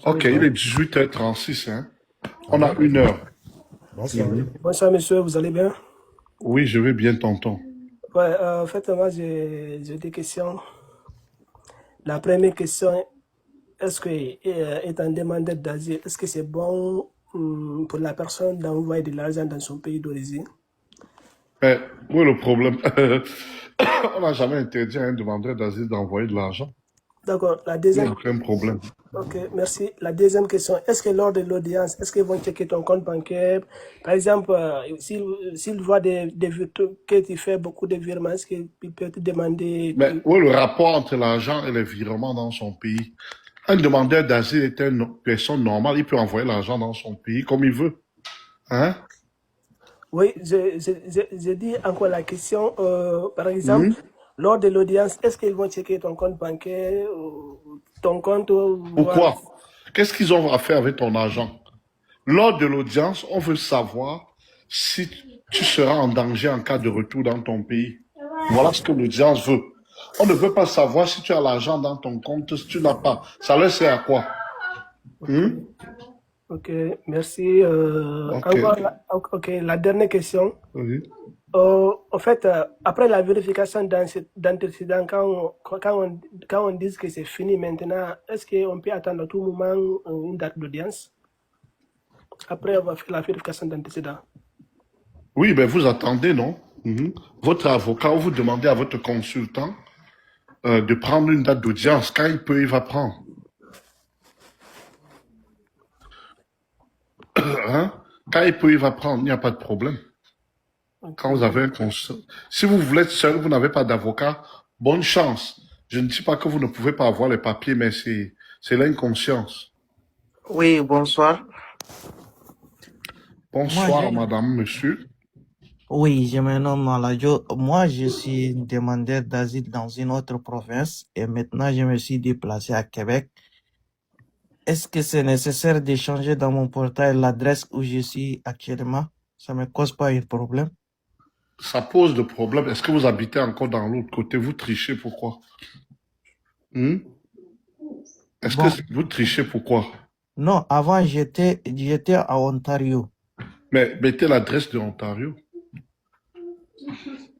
Oui, Ok, il est 18h36, hein. On a Alors, 1 heure. bonsoir. Mhm. bonsoir monsieur, vous allez bien? Oui, je vais bien t'entendre. Ouais, en fait, moi j'ai des questions. La première question, est-ce que, étant demandeur d'asile, est-ce que c'est bon pour la personne d'envoyer de l'argent dans son pays d'origine? Mais où est le problème? On n'a jamais interdit à un demandeur d'asile d'envoyer de l'argent. D'accord, Il n'y a aucun problème. ok, merci. La deuxième question, est-ce que lors de l'audience, est-ce qu'ils vont checker ton compte bancaire? Par exemple, s'il voit que tu fais beaucoup de virements, est-ce qu'il peut te demander? Mais où est le rapport entre l'argent et les virements dans son pays? Un demandeur d'asile est une personne normale. Il peut envoyer l'argent dans son pays comme il veut. Hein? Oui, je dis encore la question. Par exemple, Mhm. lors de l'audience, est-ce qu'ils vont checker ton compte bancaire, ou ton compte, voir? Pourquoi? Qu'est-ce qu'ils ont à faire avec ton argent? Lors de l'audience, on veut savoir si tu seras en danger en cas de retour dans ton pays. Voilà ce que l'audience veut. On ne veut pas savoir si tu as l'argent dans ton compte, si tu n'as pas. Ça leur sert à quoi? Ok, Hmm? ok, merci. Ok. Encore, ok, la dernière question. Oui. En fait, après la vérification d'antécédents, quand on dit que c'est fini maintenant, est-ce qu'on peut attendre à tout moment une date d'audience après avoir fait la vérification d'antécédents? Oui, ben vous attendez, non? Mhm. Votre avocat, vous demandez à votre consultant de prendre une date d'audience. Quand il peut, il va prendre. Hein? Quand il peut, il va prendre. Il n'y a pas de problème. Ok, Quand vous avez un consul. Si vous voulez être seul, vous n'avez pas d'avocat, bonne chance. Je ne dis pas que vous ne pouvez pas avoir les papiers, mais c'est l'inconscience. Oui, bonsoir. Moi, Bonsoir, madame, monsieur. oui, je me nomme Alajo. Moi, je suis demandeur d'asile dans une autre province et maintenant je me suis déplacé à Québec. Est-ce que c'est nécessaire de changer dans mon portail l'adresse où je suis actuellement? Ça me cause pas un problème? Ça pose de problème. Est-ce que vous habitez encore dans l'autre côté? Vous trichez pourquoi? Hmm? Est-ce que Bon, vous trichez pourquoi? non, avant j'étais à Ontario. Mais mettez l'adresse de l'Ontario.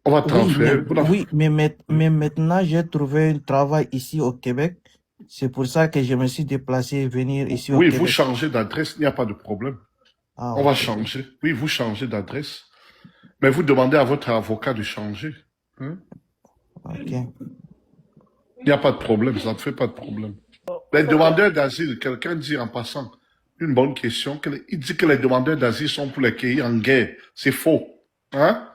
On va transférer. Mais maintenant j'ai trouvé un travail ici au Québec. C'est pour ça que je me suis déplacé et venir ici au Oui, vous Québec. changez d'adresse, il n'y a pas de problème. Ah, On va ok, changer. Oui, vous changez d'adresse. Mais vous demandez à votre avocat de changer. Hein? ok. Il n'y a pas de problème, ça ne fait pas de problème. en Les fait, demandeurs d'asile, quelqu'un dit en passant une bonne question, il dit que les demandeurs d'asile sont pour les pays en guerre. C'est faux. Hein?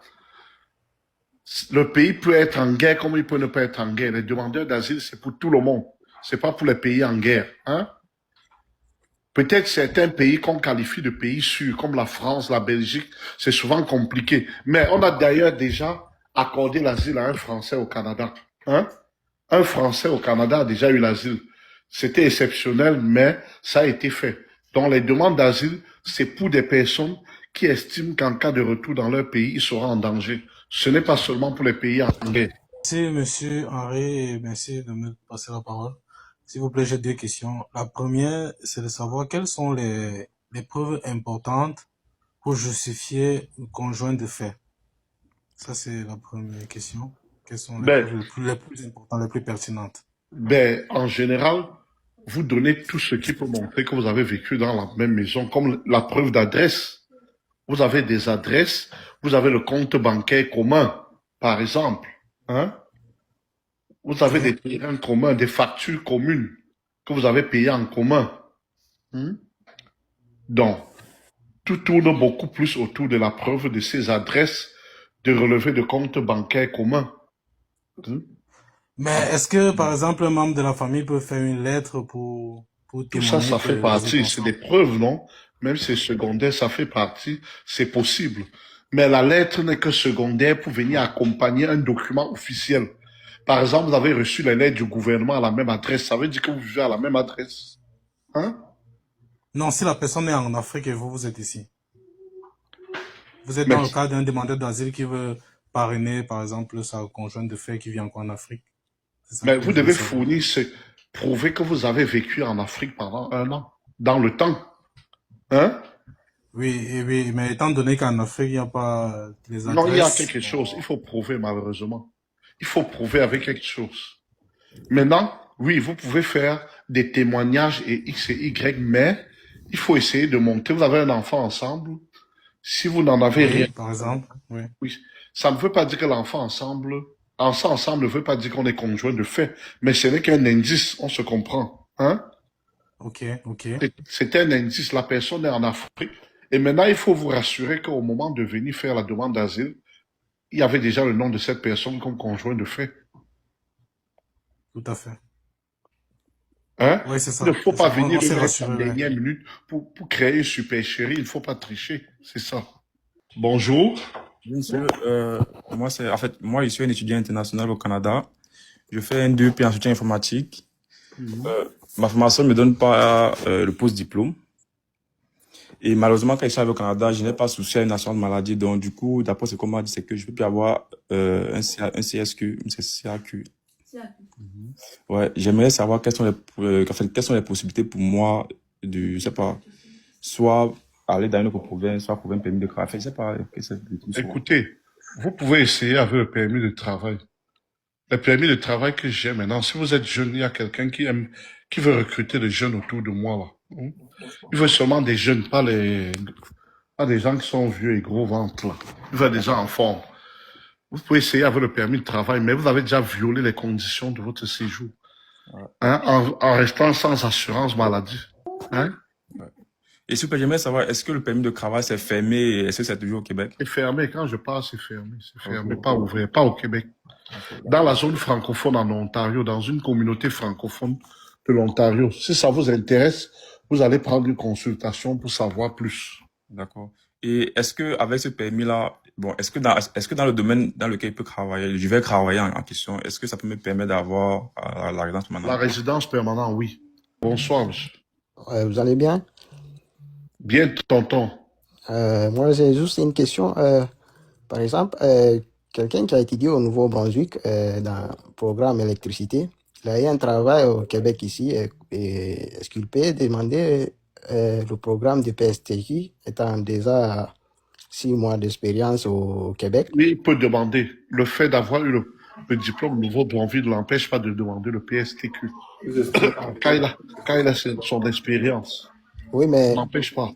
Le pays peut être en guerre comme il peut ne pas être en guerre. Les demandeurs d'asile, c'est pour tout le monde. C'est pas pour les pays en guerre. Hein? Peut-être certains pays qu'on qualifie de pays sûrs, comme la France, la Belgique, c'est souvent compliqué. Mais on a d'ailleurs déjà accordé l'asile à un Français au Canada. Hein? Un Français au Canada a déjà eu l'asile. C'était exceptionnel, mais ça a été fait. Donc les demandes d'asile, c'est pour des personnes qui estiment qu'en cas de retour dans leur pays, ils seront en danger. Ce n'est pas seulement pour les pays en guerre. Merci, monsieur Henri, et merci de me passer la parole. S'il vous plaît, j'ai deux questions. La première, c'est de savoir quelles sont les preuves importantes pour justifier un conjoint de fait. Ça, c'est la première question. Quelles sont les Ben, preuves les plus importantes, les plus pertinentes? en général, vous donnez tout ce qui peut montrer que vous avez vécu dans la même maison, comme la preuve d'adresse. Vous avez des adresses, vous avez le compte bancaire commun, par exemple. Hein? Vous avez des Ok. terrains communs, des factures communes que vous avez payées en commun. Hein? Donc, tout tourne beaucoup plus autour de la preuve de ces adresses de relevé de compte bancaire commun. Hein? Mais est-ce que, par exemple, un membre de la famille peut faire une lettre pour Tout ça, témoigner ça que fait vous êtes partie, c'est des ensemble? preuves, non? Même si c'est secondaire, ça fait partie, c'est possible. Mais la lettre n'est que secondaire pour venir accompagner un document officiel. Par exemple, vous avez reçu les lettres du gouvernement à la même adresse, ça veut dire que vous vivez à la même adresse. Hein? Non, si la personne est en Afrique et vous, vous êtes ici. Vous êtes dans le Mais, cas d'un demandeur d'asile qui veut parrainer, par exemple, sa conjointe de fait qui vit encore en Afrique. C'est ça mais que vous je veux devez savoir. fournir prouver que vous avez vécu en Afrique pendant 1 an. dans le temps. Hein? Oui, mais étant donné qu'en Afrique, il n'y a pas les Non, il y a adresses, quelque chose. Il faut prouver, malheureusement. Il faut prouver avec quelque chose. Maintenant, oui, vous pouvez faire des témoignages et X et Y, mais il faut essayer de monter. Vous avez un enfant ensemble. Si vous n'en avez rien, oui, par exemple, oui. oui, ça ne veut pas dire que l'enfant ensemble ne veut pas dire qu'on est conjoint de fait, mais ce n'est qu'un indice, on se comprend. Hein? Ok, ok. C'est un indice. La personne est en Afrique. Et maintenant, il faut vous rassurer qu'au moment de venir faire la demande d'asile, il y avait déjà le nom de cette personne comme conjoint de fait. Tout à fait. Hein? Oui, c'est Il ne ça. faut C'est pas ça. venir On s'est une reste en rassuré, ouais. dernière minute pour créer une supercherie. Il ne faut pas tricher. C'est ça. Bonjour. Oui, monsieur, moi, je suis un étudiant international au Canada. Je fais un DEP en soutien informatique. Ma formation ne me donne pas le post-diplôme. Et malheureusement, quand je suis arrivé au Canada, je n'ai pas souci à une assurance maladie. Donc, du coup, d'après ce qu'on m'a dit, c'est que je peux plus avoir un CSQ, une CAQ. Ouais, j'aimerais savoir quelles sont les possibilités pour moi je sais pas, soit aller dans une autre province, soit trouver un permis de travail. Je sais pas, que c'est le truc, soit. Écoutez, vous pouvez essayer avec le permis de travail. Le permis de travail que j'ai maintenant, si vous êtes jeune, il y a quelqu'un qui veut recruter des jeunes autour de moi, là. Il veut seulement des jeunes, pas des gens qui sont vieux et gros ventre, là. Il veut des gens en forme. Vous pouvez essayer avec le permis de travail, mais vous avez déjà violé les conditions de votre séjour. Ouais. Hein, en restant sans assurance maladie. Hein? Ouais. Et s'il vous plaît, j'aimerais savoir, est-ce que le permis de travail c'est fermé et est-ce que c'est toujours au Québec? C'est fermé. Quand je parle, c'est fermé. C'est fermé, Ok. pas ouvert, pas au Québec. Ok, Dans la zone francophone en Ontario, dans une communauté francophone de l'Ontario. Si ça vous intéresse, vous allez prendre une consultation pour savoir plus. d'accord. Et est-ce que avec ce permis-là, bon, est-ce que dans le domaine dans lequel je vais travailler en question, est-ce que ça peut me permettre d'avoir la résidence La permanente? résidence permanente, oui. Bonsoir, monsieur. Vous allez bien? Bien, tonton. Moi, j'ai juste une question. Par exemple, quelqu'un qui a étudié au Nouveau-Brunswick dans le programme électricité, il a eu un travail au Québec ici. Et est-ce qu'il peut demander le programme de PSTJ étant déjà 6 mois d'expérience au Québec? Oui, il peut demander. Le fait d'avoir eu le diplôme nouveau d'envie ne l'empêche pas de demander le PSTQ. Quand il a son expérience, Oui, ne l'empêche pas.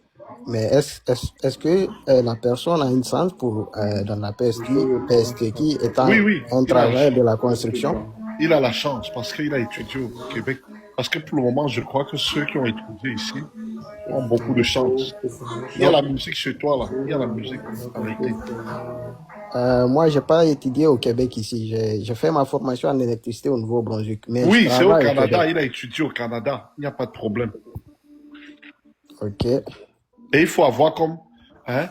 mais est-ce que la personne a une chance pour dans la PSTQ étant Oui, un il a, travail de la construction? il a la chance parce qu'il a étudié au Québec. Parce que pour le moment, je crois que ceux qui ont étudié ici ont beaucoup de chance. Il y a la musique chez toi, là. Il y a la musique, arrêtez. Moi, j'ai pas étudié au Québec ici. J'ai fait ma formation en électricité au Nouveau-Brunswick, mais je Oui, c'est au travaille au Canada. Québec. Il a étudié au Canada. Il n'y a pas de problème. Ok. Et il faut avoir comme 1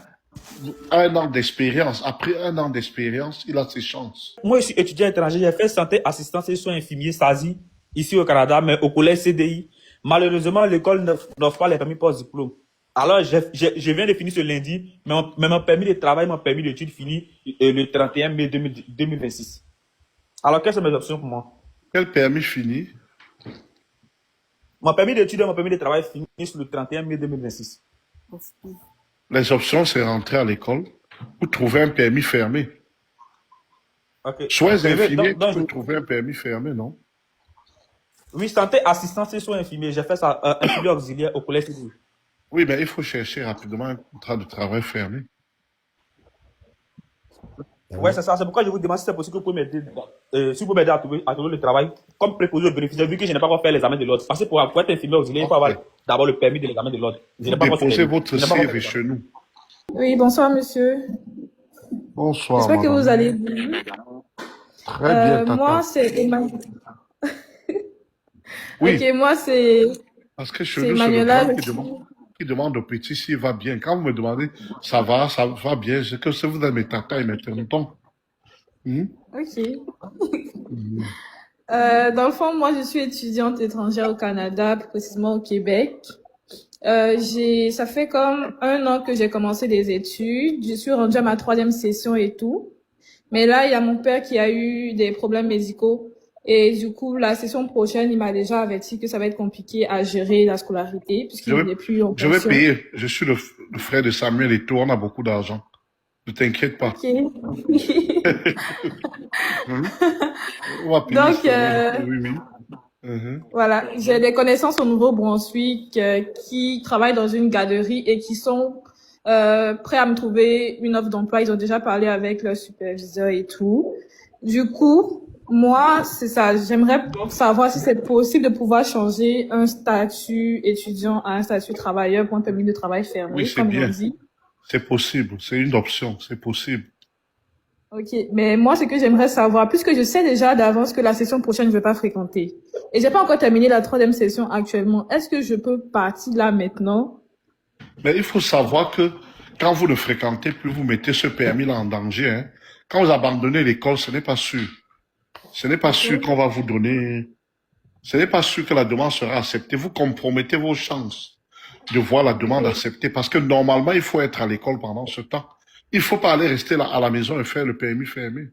an d'expérience. Après 1 an d'expérience, il a ses chances. Moi, je suis étudiant étranger, j'ai fait santé, assistance et soins infirmiers, SASI, ici au Canada, mais au collège CDI. Malheureusement, l'école n'offre pas les permis post-diplôme. Alors, je viens de finir ce lundi, mais mon permis de travail, mon permis d'études finit le 31 mai 2026. Alors, quelles sont mes options pour moi? Quel permis fini? Mon permis d'études et mon permis de travail finissent le 31 mai 2026. Les options, c'est rentrer à l'école ou trouver un permis fermé. Ok. Soins infirmiers, Donc, tu peux trouver un permis fermé, non? oui, santé, assistance et soins infirmiers. J'ai fait ça, infirmier auxiliaire au collège CDI. Oui, mais il faut chercher rapidement un contrat de travail fermé. Ouais, c'est ça. C'est pourquoi je vous demande si c'est possible que vous pouvez m'aider, si vous pouvez m'aider à trouver le travail comme préposé au bénéficiaire, vu que je n'ai pas encore fait l'examen de l'ordre. Parce que pour être infirmier auxiliaire, il faut avoir Ok. d'abord le permis de l'examen de l'ordre. Je Vous n'ai pas encore fait déposez le- votre je n'ai pas encore fait CV l'examen. chez nous. Oui, bonsoir monsieur. Bonsoir, J'espère que vous madame. allez bien. Très bien, Moi, tata. c'est Emmanuel. Oui, Ok, moi, c'est parce que chez c'est nous, c'est le Manuela. grand qui demande au petit s'il va bien. Quand vous me demandez, ça va bien, c'est que si vous êtes mes tatas et mes tontons. Ok. Mhm. Dans le fond, moi, je suis étudiante étrangère au Canada, plus précisément au Québec. Ça fait comme 1 an que j'ai commencé des études. Je suis rendue à ma 3e session et tout. Mais là, il y a mon père qui a eu des problèmes médicaux. Et du coup, la session prochaine, il m'a déjà averti que ça va être compliqué à gérer la scolarité Je puisqu'il vais, n'est plus en je vais pension. payer. Je suis le frère de Samuel et tout. On a beaucoup d'argent. Ne t'inquiète pas. Ok. Hein? On va payer Donc, ça. Oui, oui. Mhm. voilà, j'ai des connaissances au Nouveau-Brunswick qui travaillent dans une garderie et qui sont prêts à me trouver une offre d'emploi. Ils ont déjà parlé avec leur superviseur et tout. Du coup, moi, c'est ça. J'aimerais savoir si c'est possible de pouvoir changer un statut étudiant à un statut travailleur pour un permis de travail Oui, fermé, c'est comme ils ont bien. dit. C'est possible. C'est une option. C'est possible. Ok, mais moi, ce que j'aimerais savoir, puisque je sais déjà d'avance que la session prochaine, je vais pas fréquenter, et j'ai pas encore terminé la 3e session actuellement, est-ce que je peux partir là maintenant? Mais il faut savoir que quand vous ne fréquentez plus, vous mettez ce permis-là en danger. Hein. Quand vous abandonnez l'école, ce n'est pas sûr. Ce n'est pas sûr qu'on va vous donner. Ce n'est pas sûr que la demande sera acceptée. Vous compromettez vos chances de voir la demande acceptée parce que normalement, il faut être à l'école pendant ce temps. Il ne faut pas aller rester là à la maison et faire le permis fermé.